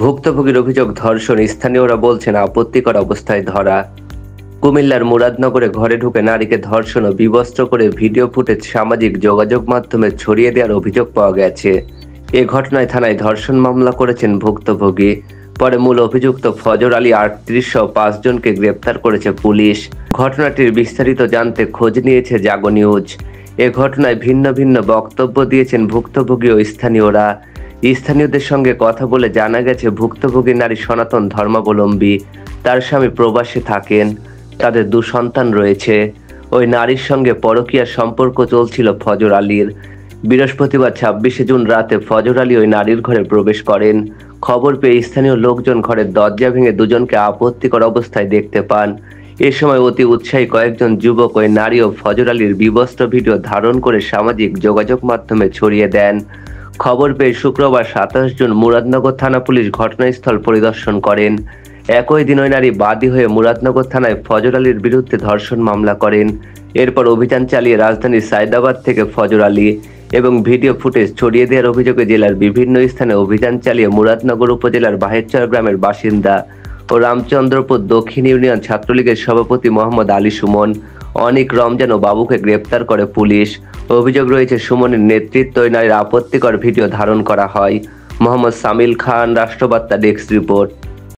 ভুক্তভোগীর অভিযোগ ধর্ষণ, স্থানীয়রা বলছেন আপত্তিকর অবস্থায় ধরা। কুমিল্লার মুরাদনগরে ঘরে ঢুকে নারীকে ধর্ষণ ও বিবস্ত্র করে ভিডিও ফুটেজ সামাজিক যোগাযোগ মাধ্যমে ছড়িয়ে দেওয়ার অভিযোগ পাওয়া গেছে। এ ঘটনায় থানায় ধর্ষণ মামলা করেছেন ভুক্তভোগী। পরে মূল অভিযুক্ত ফজর আলী ৩৮ সহ ৫ জনকে গ্রেপ্তার করেছে পুলিশ। ঘটনাটির বিস্তারিত জানতে খোঁজ নিয়েছে জাগো নিউজ। এ ঘটনায় ভিন্ন ভিন্ন বক্তব্য দিয়েছেন ভুক্তভোগী ও স্থানীয়রা। স্থানীয়দের সঙ্গে কথা বলে জানা গেছে, ভুক্তভোগী নারী সনাতন ধর্মাবলম্বী। তার স্বামী প্রবাসে থাকেন, তাদের ২ সন্তান রয়েছে। ওই নারীর সঙ্গে পরকীয়া সম্পর্ক চলছিল ফজর আলীর। বৃহস্পতিবার ২৬শে জুন রাতে ফজর আলী ওই নারীর ঘরে প্রবেশ করেন। খবর পেয়ে স্থানীয় লোকজন ঘরের দরজা ভেঙে দুজনকে আপত্তিকর অবস্থায় দেখতে পান। এ সময় অতি উৎসাহী কয়েকজন যুবক ওই নারী ও ফজর আলীর বিবস্ত্র ভিডিও ধারণ করে সামাজিক যোগাযোগ মাধ্যমে ছড়িয়ে দেন। খবর পেয়ে শুক্রবার ২৭ জুন মুরাদনগর থানা পুলিশ ঘটনাস্থল পরিদর্শন করেন। একই দিন ওই নারী বাদী হয়ে মুরাদনগর থানায় ফজর আলীর বিরুদ্ধে ধর্ষণ মামলা করেন। এরপর অভিযান চালিয়ে রাজধানীর সায়দাবাদ থেকে ফজর আলী এবং ভিডিও ফুটেজ ছড়িয়ে দেওয়ার অভিযোগে জেলার বিভিন্ন স্থানে অভিযান চালিয়ে মুরাদনগর উপজেলার বাহেরচর গ্রামের বাসিন্দা ও রামচন্দ্রপুর দক্ষিণ ইউনিয়ন ছাত্রলীগের সভাপতি মোহাম্মদ আলী সুমন, অনিক, রমজান ও বাবুকে গ্রেপ্তার করে পুলিশ। অভিযোগ রয়েছে, সুমনের নেতৃত্বে ওই নারীর আপত্তিকর ভিডিও ধারণ করা হয়। মোহাম্মদ সামিল খান, রাষ্ট্রবার্তা ডেস্ক রিপোর্ট।